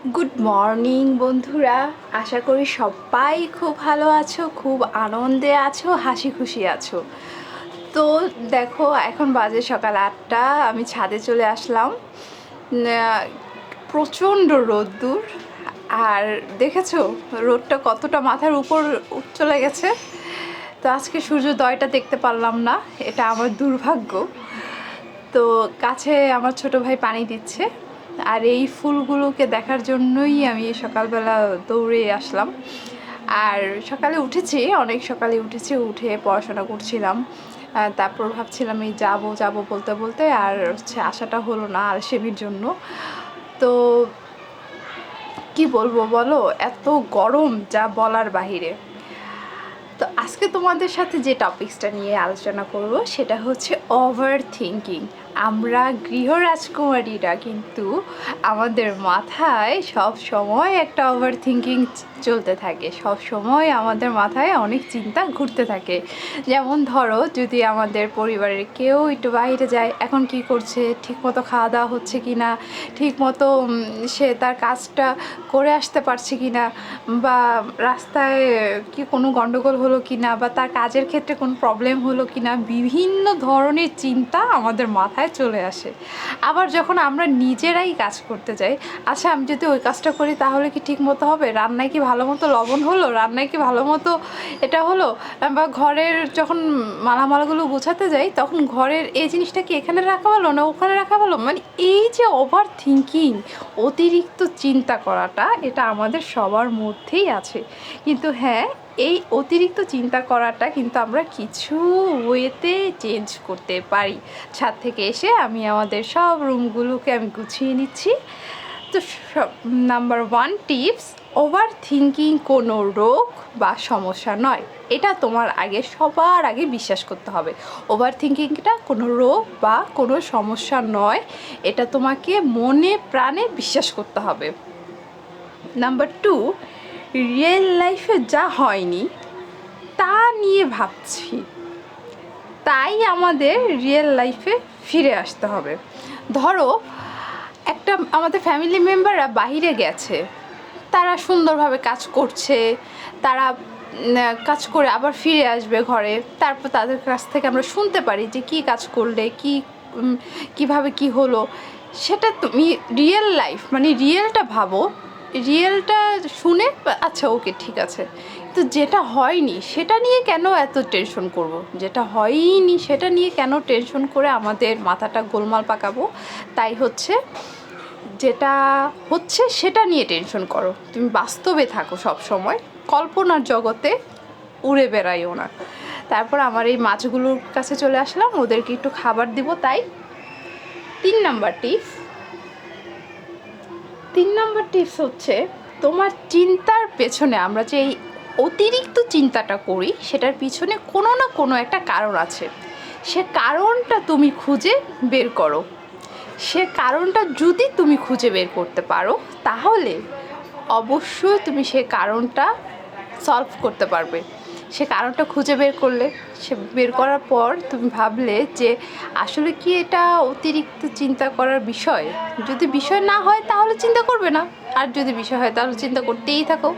Good morning বন্ধুরা, আশা করি সবাই খুব ভালো আছো, খুব আনন্দে আছো, হাসি খুশি আছো। তো দেখো, এখন বাজে সকাল 8টা, আমি ছাদে চলে আসলাম। প্রচণ্ড রোদ্দুর। আর দেখেছো রোদটা কতটা মাথার উপর চলে গেছে। তো আজকে সূর্যোদয়টা দেখতে পারলাম না, এটা আমার দুর্ভাগ্য। তো কাছে আমার ছোট ভাই পানি দিচ্ছে, আর এই ফুলগুলোকে দেখার জন্যই আমি সকালবেলা দৌড়ে আসলাম। আর সকালে উঠেছি, অনেক সকালে উঠেছি, উঠে পড়াশোনা করছিলাম। তারপর ভাবছিলাম এই যাব বলতে বলতে আর আশাটা হলো না আলসেমির জন্য। তো কি বলবো বলো, এত গরম যা বলার বাহিরে। তো আজকে তোমাদের সাথে যে টপিকসটা নিয়ে আলোচনা করব সেটা হচ্ছে ওভার থিঙ্কিং। আমরা গৃহরাজকুমারীরা কিন্তু আমাদের মাথায় সব সময় একটা ওভার থিঙ্কিং চলতে থাকে, সব সময় আমাদের মাথায় অনেক চিন্তা ঘুরতে থাকে। যেমন ধরো, যদি আমাদের পরিবারের কেউ একটু বাইরে যায়, এখন কি করছে, ঠিকমতো খাওয়া দাওয়া হচ্ছে কি না, ঠিকমতো সে তার কাজটা করে আসতে পারছে কি না, বা রাস্তায় কি কোনো গণ্ডগোল হলো কি না, বা তার কাজের ক্ষেত্রে কোনো প্রবলেম হলো কি না, বিভিন্ন ধরনের চিন্তা আমাদের মাথায় চলে আসে। আবার যখন আমরা নিজেরাই কাজ করতে যাই, আচ্ছা আমি যদি ওই কাজটা করি তাহলে কি ঠিক মতো হবে, রান্নায় কি ভালো মতো লবণ হলো, রান্নায় কি ভালো মতো এটা হলো, বা ঘরের যখন মালামালগুলো গোছাতে যাই তখন ঘরের এই জিনিসটা কি এখানে রাখা ভালো না ওখানে রাখা ভালো, মানে এই যে ওভার থিঙ্কিং, অতিরিক্ত চিন্তা করাটা, এটা আমাদের সবার মধ্যেই আছে। কিন্তু হ্যাঁ, এই অতিরিক্ত চিন্তা করাটা কিন্তু আমরা কিছু ওয়েতে চেঞ্জ করতে পারি। ছাদ থেকে এসে আমি আমাদের সব রুমগুলোকে আমি গুছিয়ে নিচ্ছি। তো নাম্বার 1 টিপস, ওভার থিঙ্কিং কোনো রোগ বা সমস্যা নয়, এটা তোমার সবার আগে বিশ্বাস করতে হবে। ওভার থিঙ্কিংটা কোনো রোগ বা কোনো সমস্যা নয়, এটা তোমাকে মনে প্রাণে বিশ্বাস করতে হবে। নাম্বার 2, রিয়েল লাইফে যা হয়নি তা নিয়ে ভাবছি, তাই আমাদের রিয়েল লাইফে ফিরে আসতে হবে। ধরো আমাদের ফ্যামিলি মেম্বাররা বাইরে গেছে, তারা সুন্দরভাবে কাজ করছে, তারা কাজ করে আবার ফিরে আসবে ঘরে, তারপর তাদের কাছ থেকে আমরা শুনতে পারি যে কী কাজ করলে কীভাবে কি হলো। সেটা তুমি রিয়েল লাইফ মানে রিয়েলটা ভাবো, রিয়েলটা শুনে আচ্ছা ওকে ঠিক আছে। তো যেটা হয়নি সেটা নিয়ে কেন এত টেনশন করব, যেটা হয়নি সেটা নিয়ে কেন টেনশন করে আমাদের মাথাটা গোলমাল পাকাবো। তাই যেটা হচ্ছে সেটা নিয়ে টেনশন করো, তুমি বাস্তবে থাকো, সব সময় কল্পনার জগতে উড়ে বেড়াইও না। তারপর আমার এই মাছগুলোর কাছে চলে আসলাম, ওদেরকে একটু খাবার দিব। তাই 3 নাম্বার টিপস হচ্ছে, তোমার চিন্তার পেছনে, আমরা যে এই অতিরিক্ত চিন্তাটা করি সেটার পিছনে কোনো না কোনো একটা কারণ আছে। সে কারণটা তুমি খুঁজে বের করো। সে কারণটা যদি তুমি খুঁজে বের করতে পারো তাহলে অবশ্যই তুমি সে কারণটা সলভ করতে পারবে। সে কারণটা খুঁজে বের করার পর তুমি ভাবলে যে আসলে কি এটা অতিরিক্ত চিন্তা করার বিষয়। যদি বিষয় না হয় তাহলে চিন্তা করবে না, আর যদি বিষয় হয় তাহলে চিন্তা করতেই থাকো।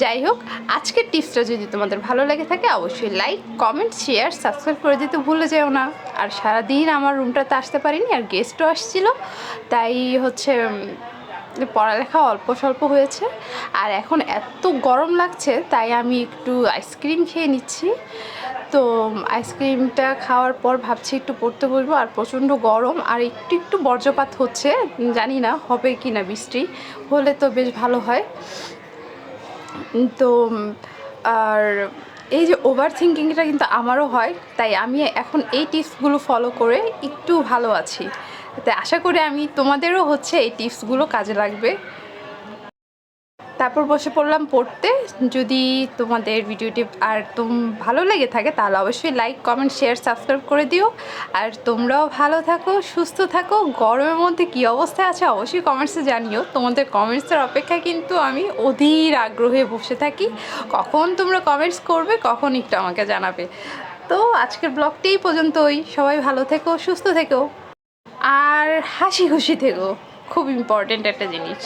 যাই হোক, আজকের টিপসটা যদি তোমাদের ভালো লেগে থাকে অবশ্যই লাইক, কমেন্ট, শেয়ার, সাবস্ক্রাইব করে দিতে ভুলে যেও না। আর সারাদিন আমার রুমটাতে আসতে পারিনি, আর গেস্টও আসছিল, তাই পড়ালেখা অল্প স্বল্প হয়েছে। আর এখন এত গরম লাগছে তাই আমি একটু আইসক্রিম খেয়ে নিচ্ছি। তো আইসক্রিমটা খাওয়ার পর ভাবছি একটু পড়তে বসবো। আর প্রচণ্ড গরম, আর একটু একটু বজ্রপাত হচ্ছে, জানি না হবে কি না, বৃষ্টি হলে তো বেশ ভালো হয়। তো আর এই যে ওভার থিঙ্কিংটা কিন্তু আমারও হয়, তাই আমি এখন এই টিপসগুলো ফলো করে একটু ভালো আছি। তাই আশা করি তোমাদেরও এই টিপসগুলো কাজে লাগবে। তারপর বসে পড়লাম পড়তে। যদি তোমাদের ভিডিওটি ভালো লেগে থাকে তাহলে অবশ্যই লাইক, কমেন্ট, শেয়ার, সাবস্ক্রাইব করে দিও। আর তোমরাও ভালো থাকো, সুস্থ থাকো। গরমের মধ্যে কী অবস্থা আছে অবশ্যই কমেন্টসে জানিও। তোমাদের কমেন্টসের অপেক্ষায় কিন্তু আমি অধীর আগ্রহে বসে থাকি, কখন তোমরা কমেন্টস করবে, কখন একটু আমাকে জানাবে। তো আজকের ব্লগটি এই পর্যন্তই। সবাই ভালো থেকো, সুস্থ থেকো, আর হাসি খুশি থেকো, খুব ইম্পর্টেন্ট একটা জিনিস।